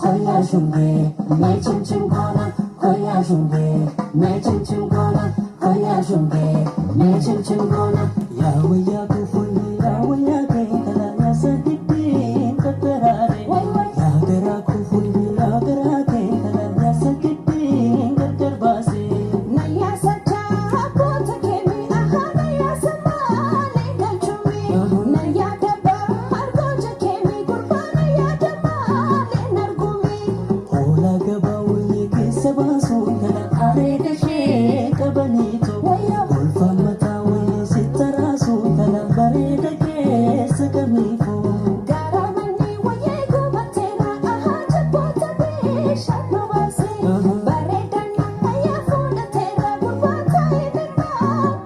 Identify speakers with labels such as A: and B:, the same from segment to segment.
A: Koya shunge, me chim chim kona. Koya shunge, me chim chim kona. Koya shunge, me chim chim kona. Yawe yaku fulli, yawe yake kala yasa kitti katarare. Yagara ku fulli, yagara ke kala yasa kitti katarbase.
B: Naya sacha kota kemi aha naya samale galchumi. Naya daba argoja kemi kurba naya damale nargumi.
A: Ola gaba wuli kisa basu kala are dashe kabanito. Ulfa mata wuli sitarasu kala bare dake sakamifo.
B: Garamani waye gubatera aha jabota be shanwase. Baredana naya funa tera gurbata ibirma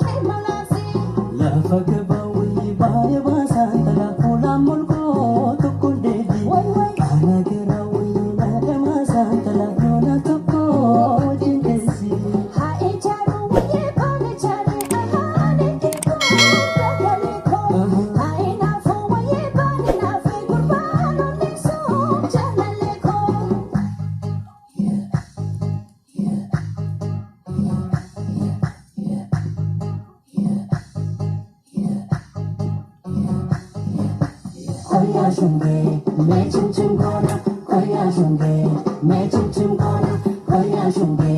B: kemalase.
A: Lafa gaba wuli baya basa kala kula mulko tukundedi. Kana gira wuli nada masa kala yona tukko jindesi.
B: Ha echaru waye bane chare aha nekiko dagaleko. Ha enafu waye bane nafe gurbano nikso jalaleko.
A: Koya shunge, me chim chim kona. Koya shunge, me chim chim kona. Koya shunge,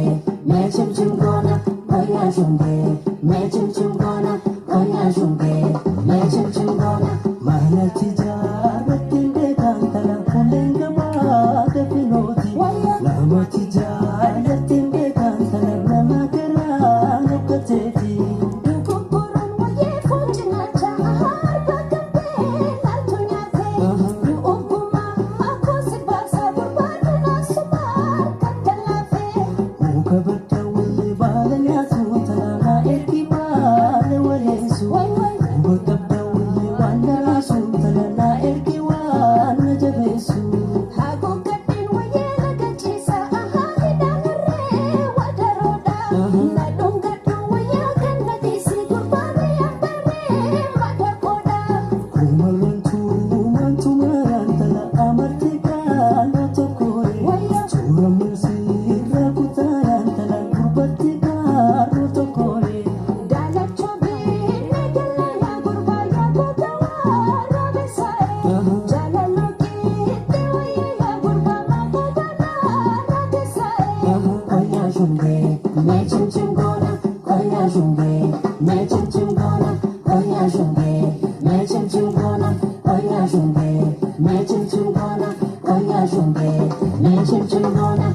A: me chim chim kona. Koya shunge, me chim chim kona. Koya shunge, me chim chim kona. Mana tijaratin de kantala kulenga ba de pinoti. Lama tijaratin de kantala nama kara nukateti.
B: Dukuburun waye funjinacha ahar bagambe laltunyate. Duuguma ako sibasa gurbano nasumar katalafe.
A: Muka bata wali bala nyasu talana erki bala waresu. Muka bata wali wanda rasu talana erki wana jabesu.
B: Hago gatin waye lagachisa aha hidanare wadaroda. Nadong gatu waye ganatisi gurbano yambere madakoda.
A: Kumalantu mantu marantala amartika no tokore. Chura mersi rakutayantala kurbatika no tokore.
B: Dalacho bine galaya gurbaya godawara besae. Jalalo kite waye ya gurbama godana radesae.
A: Koya shunge, me chim chim kona. Koya shunge, me chim chim kona. Koya shunge, me chim chim kona. Koya shunge, me chim chim kona. Koya shunge, me chim chim kona.